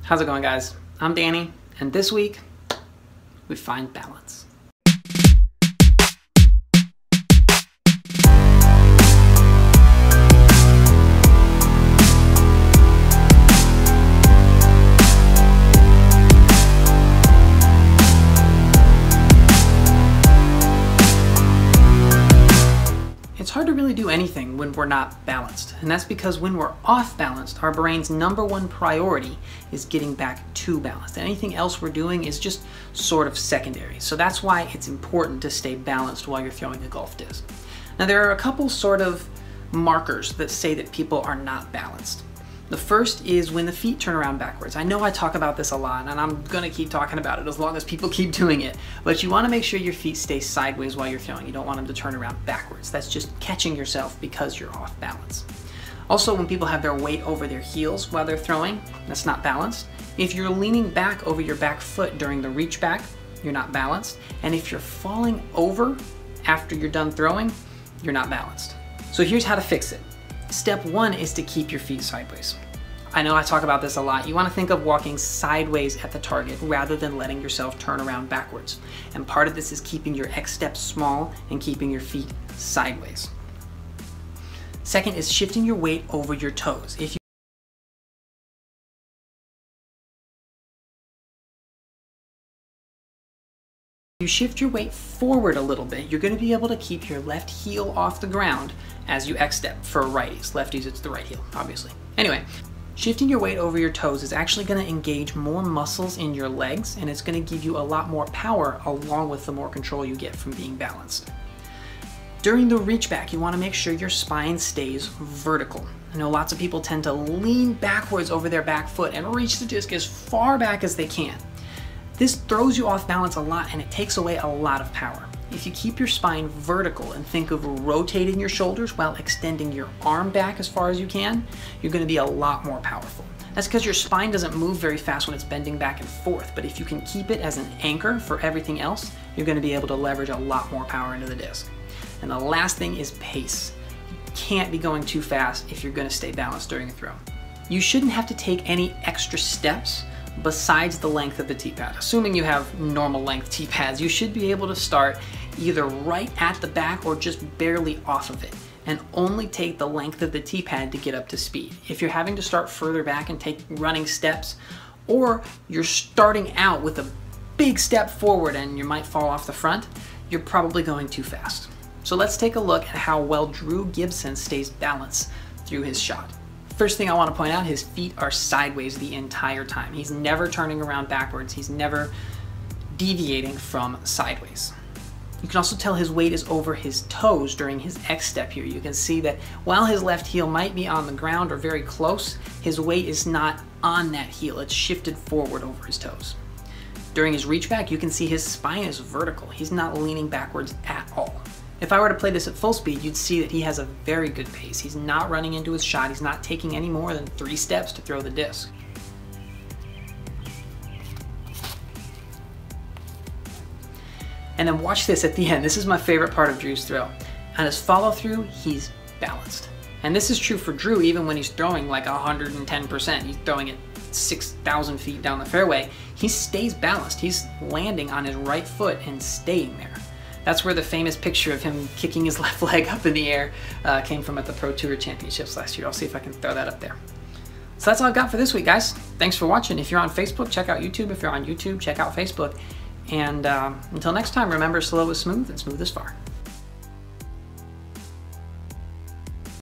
How's it going, guys? I'm Danny, and this week we find balance. It's hard to really do anything when we're not balanced, and that's because when we're off balanced, our brain's #1 priority is getting back to balance. Anything else we're doing is just sort of secondary. So that's why it's important to stay balanced while you're throwing a golf disc. Now, there are a couple sort of markers that say that people are not balanced. The first is when the feet turn around backwards. I know I talk about this a lot, and I'm gonna keep talking about it as long as people keep doing it, but you wanna make sure your feet stay sideways while you're throwing. You don't want them to turn around backwards. That's just catching yourself because you're off balance. Also, when people have their weight over their heels while they're throwing, that's not balanced. If you're leaning back over your back foot during the reach back, you're not balanced. And if you're falling over after you're done throwing, you're not balanced. So here's how to fix it. Step 1 is to keep your feet sideways. I know I talk about this a lot. You want to think of walking sideways at the target rather than letting yourself turn around backwards. And part of this is keeping your X steps small and keeping your feet sideways. Second is shifting your weight over your toes. If you shift your weight forward a little bit, you're going to be able to keep your left heel off the ground as you X-step. For righties. Lefties, it's the right heel, obviously. Anyway, shifting your weight over your toes is actually going to engage more muscles in your legs, and it's going to give you a lot more power along with the more control you get from being balanced. During the reach back, you want to make sure your spine stays vertical. I know lots of people tend to lean backwards over their back foot and reach the disc as far back as they can. This throws you off balance a lot, and it takes away a lot of power. If you keep your spine vertical and think of rotating your shoulders while extending your arm back as far as you can, you're going to be a lot more powerful. That's because your spine doesn't move very fast when it's bending back and forth, but if you can keep it as an anchor for everything else, you're going to be able to leverage a lot more power into the disc. And the last thing is pace. You can't be going too fast if you're going to stay balanced during a throw. You shouldn't have to take any extra steps besides the length of the tee pad. Assuming you have normal length tee pads, you should be able to start either right at the back or just barely off of it, and only take the length of the tee pad to get up to speed. If you're having to start further back and take running steps, or you're starting out with a big step forward and you might fall off the front, you're probably going too fast. So let's take a look at how well Drew Gibson stays balanced through his shot. First thing I want to point out, his feet are sideways the entire time. He's never turning around backwards. He's never deviating from sideways. You can also tell his weight is over his toes during his X step here. You can see that while his left heel might be on the ground or very close, his weight is not on that heel. It's shifted forward over his toes. During his reach back, you can see his spine is vertical. He's not leaning backwards at all. If I were to play this at full speed, you'd see that he has a very good pace. He's not running into his shot. He's not taking any more than 3 steps to throw the disc. And then watch this at the end. This is my favorite part of Drew's throw. On his follow through, he's balanced. And this is true for Drew even when he's throwing like 110%. He's throwing it 6,000 feet down the fairway. He stays balanced. He's landing on his right foot and staying there. That's where the famous picture of him kicking his left leg up in the air came from at the Pro Tour Championships last year. I'll see if I can throw that up there. So that's all I've got for this week, guys. Thanks for watching. If you're on Facebook, check out YouTube. If you're on YouTube, check out Facebook. And until next time, remember, slow is smooth and smooth is far.